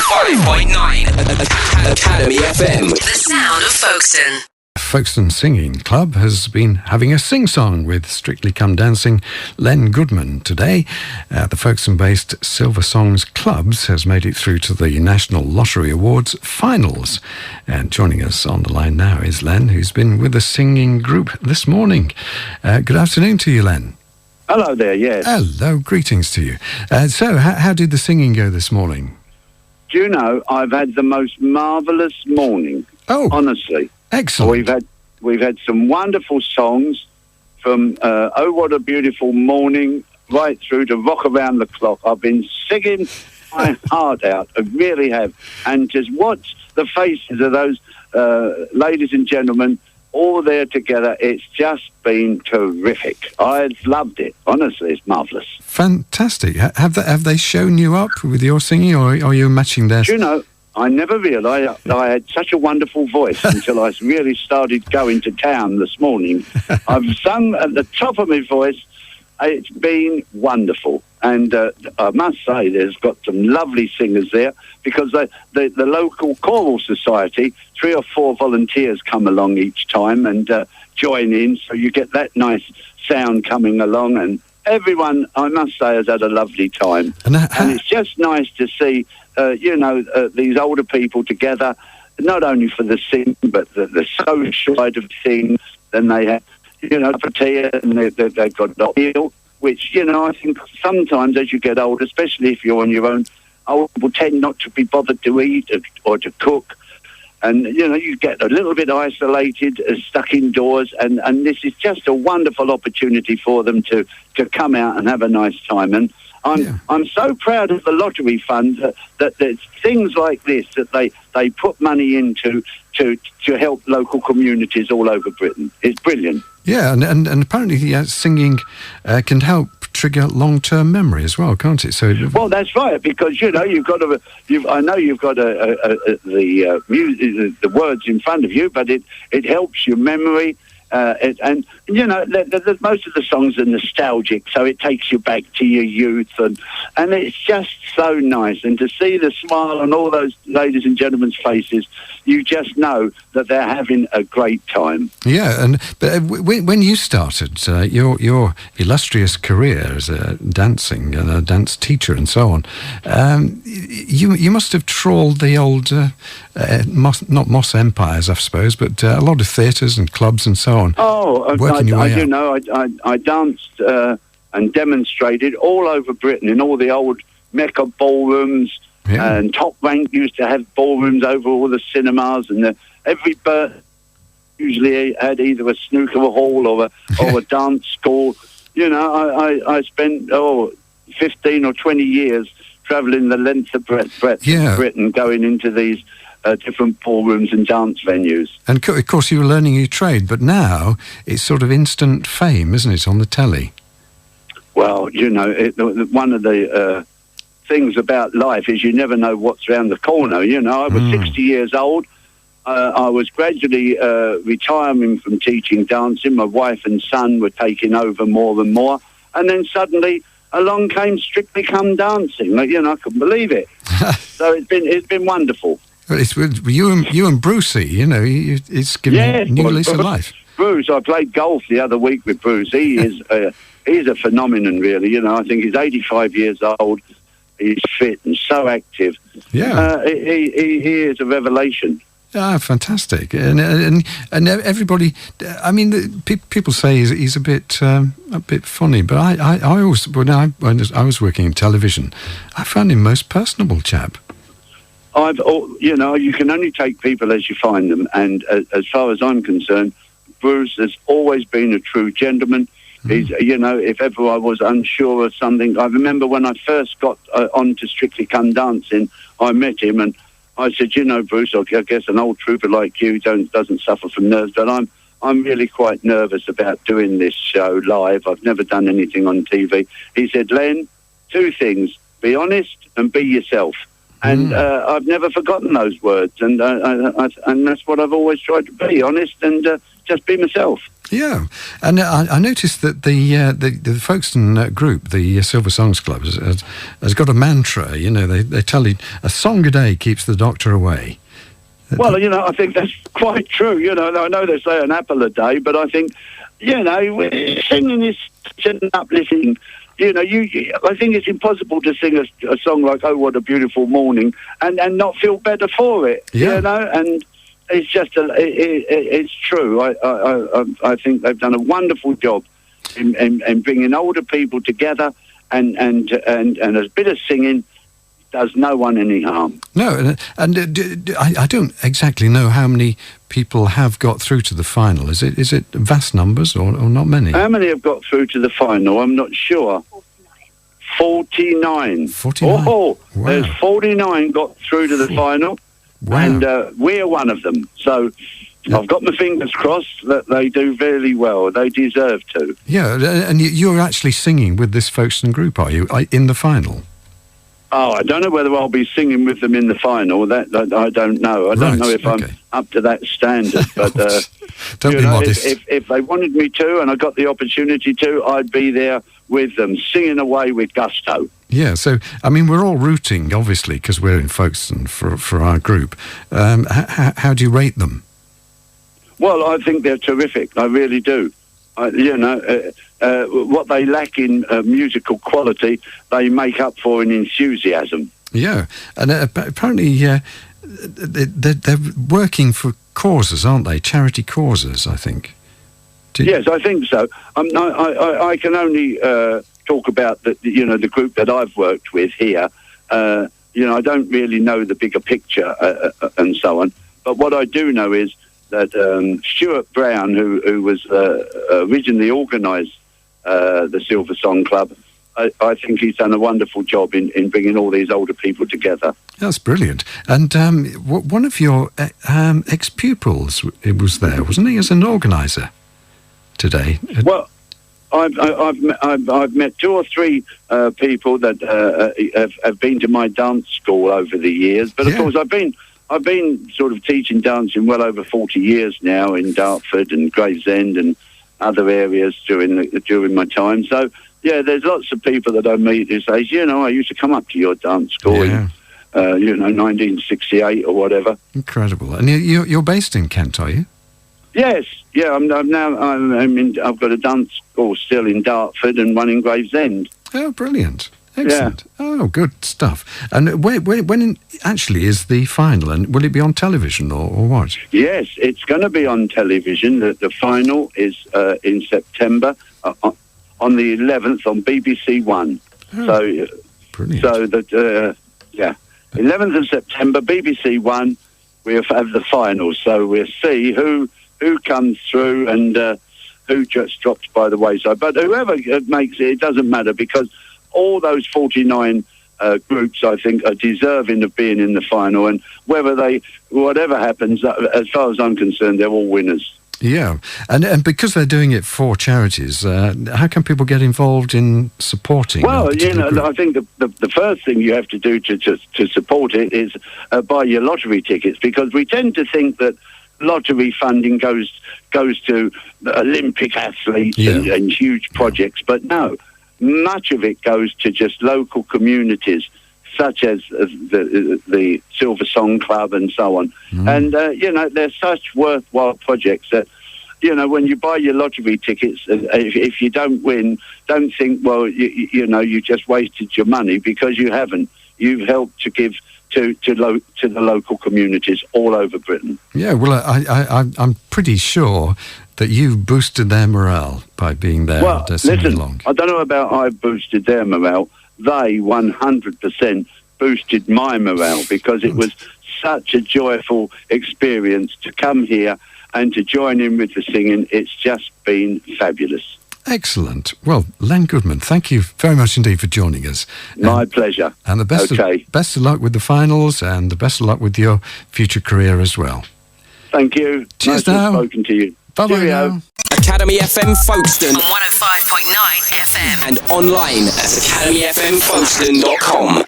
105.9 Academy FM. The sound of Folkestone. Folkestone Singing Club has been having a sing-song with Strictly Come Dancing Len Goodman today. The Folkestone-based Silver Songs Clubs has made it through to the National Lottery Awards finals. And joining us on the line now is Len, who's been with the singing group this morning. Good afternoon to you, Len. Hello there, yes. Hello, greetings to you. So, how did the singing go this morning? Do you know, I've had the most marvellous morning. Oh, honestly. Excellent. We've had some wonderful songs from Oh What a Beautiful Morning right through to Rock Around the Clock. I've been singing my heart out. I really have. And just watch the faces of those ladies and gentlemen all there together. It's just been terrific. I've loved it. Honestly, it's marvellous. Fantastic. Have they shown you up with your singing, or are you matching theirs? Do you know, I never realised I had such a wonderful voice until I really started going to town this morning. I've sung at the top of my voice. It's been wonderful. And I must say there's got some lovely singers there, because the local choral society, 3 or 4 volunteers come along each time and join in, so you get that nice sound coming along, and everyone, I must say, has had a lovely time. And it's just nice to see, these older people together, not only for the sing, but the social side of things. Then they have, for tea, and they've got a meal, which, I think sometimes as you get older, especially if you're on your own, people tend not to be bothered to eat or to cook. And, you get a little bit isolated, stuck indoors, and this is just a wonderful opportunity for them to come out and have a nice time. And I'm so proud of the lottery fund that there's things like this that they put money into to help local communities all over Britain. It's brilliant. Yeah, and apparently singing can help trigger long-term memory as well, can't it? Well, that's right, because you've got to. I know you've got the music, the words in front of you, but it helps your memory. And most of the songs are nostalgic, so it takes you back to your youth, and it's just so nice. And to see the smile on all those ladies and gentlemen's faces, you just know that they're having a great time. Yeah, but when you started your illustrious career as a dancing and a dance teacher and so on, you must have trawled the old not Moss Empires, I suppose, but a lot of theatres and clubs and so on. Oh, I danced and demonstrated all over Britain in all the old Mecca ballrooms, and Top Rank used to have ballrooms over all the cinemas, and every birth usually had either a snooker hall or a dance school. I spent 15 or 20 years travelling the length and breadth of Britain, going into these different ballrooms and dance venues. And of course you were learning your trade, but now it's sort of instant fame, isn't it, on the telly? Well, one of the things about life is you never know what's around the corner. I was 60 years old. I was gradually retiring from teaching dancing. My wife and son were taking over more and more. And then suddenly along came Strictly Come Dancing. I couldn't believe it. So it's been wonderful. Well, it's you and Brucey, it's given new lease of life. Bruce, I played golf the other week with Bruce. He is he's a phenomenon, really. I think he's 85 years old. He's fit and so active. Yeah, he is a revelation. Ah, fantastic! And everybody, I mean, people say he's a bit funny, but I always, when I was working in television, I found him most personable chap. You can only take people as you find them, and as far as I'm concerned, Bruce has always been a true gentleman. He's, if ever I was unsure of something, I remember when I first got on to Strictly Come Dancing, I met him and I said, Bruce, I guess an old trooper like you doesn't suffer from nerves, but I'm really quite nervous about doing this show live. I've never done anything on TV. He said, Len, 2 things: be honest and be yourself. And I've never forgotten those words, and that's what I've always tried to be, honest and just be myself. Yeah, and I noticed that the Folkestone group, the Silver Songs Club, has got a mantra. You know, they tell you a song a day keeps the doctor away. Well, you know, I think that's quite true. You know, I know they say an apple a day, but I think, you know, singing is such an uplifting. You know, I think it's impossible to sing a song like "Oh, What a Beautiful Morning" and not feel better for it. Yeah. You know, and it's just it's true. I think they've done a wonderful job in bringing older people together, and a bit of singing does no one any harm. No, and I don't exactly know how many people have got through to the final. Is it vast numbers or not many? How many have got through to the final? I'm not sure. 49. 49. Oh, wow. There's 49 got through to the final, Wow. and we're one of them. So I've got my fingers crossed that they do very well. They deserve to. Yeah, and you're actually singing with this Folkestone group, are you, in the final? Oh, I don't know whether I'll be singing with them in the final. That I don't know. I don't know if I'm up to that standard. But don't be modest. If they wanted me to, and I got the opportunity to, I'd be there with them, singing away with gusto. Yeah, so I mean, we're all rooting, obviously, because we're in Folkestone for our group. How do you rate them? Well, I think they're terrific. I really do. What they lack in musical quality, they make up for in enthusiasm. Yeah, and apparently they're working for causes, aren't they? Charity causes, I think. Yes, I think so. I can only talk about the group that I've worked with here. I don't really know the bigger picture and so on. But what I do know is that Stuart Brown, who was originally organised the Silver Song Club, I think he's done a wonderful job in bringing all these older people together. That's brilliant. And one of your ex-pupils was there, wasn't he, as an organiser today? Well, I've met two or three people that have been to my dance school over the years, but of course I've been sort of teaching dancing well over 40 years now in Dartford and Gravesend and other areas during my time. So yeah, there's lots of people that I meet who say, I used to come up to your dance school in 1968 or whatever. Incredible. And you're based in Kent, are you? Yes, yeah. I've got a dance school still in Dartford and one in Gravesend. Oh, brilliant! Excellent. Yeah. Oh, good stuff. And when actually is the final? And will it be on television or what? Yes, it's going to be on television. The final is in September on the 11th on BBC One. Oh, so brilliant. So that 11th of September, BBC One. We'll have the final. So we'll see who comes through and who just drops by the wayside. But whoever makes it doesn't matter, because all those 49 groups, I think, are deserving of being in the final. And whatever happens, as far as I'm concerned, they're all winners. Yeah, and because they're doing it for charities, how can people get involved in supporting? Well, I think the first thing you have to do to support it is buy your lottery tickets, because we tend to think that lottery funding goes to Olympic athletes and huge projects, but no, much of it goes to just local communities, such as the Silver Song Club and so on. And they're such worthwhile projects that when you buy your lottery tickets, if you don't win, don't think, well, you just wasted your money, because you haven't. You've helped to give to the local communities all over Britain. Yeah, well, I'm pretty sure that you've boosted their morale by being there and singing along. I don't know about I've boosted their morale. They 100% boosted my morale, because it was such a joyful experience to come here and to join in with the singing. It's just been fabulous. Excellent. Well, Len Goodman, thank you very much indeed for joining us. My pleasure. And the best of luck with the finals, and the best of luck with your future career as well. Thank you. Cheers nice now. to have spoken to you. Bye-bye now. Academy FM Folkestone on 105.9 FM and online at academyfmfolkstone.com.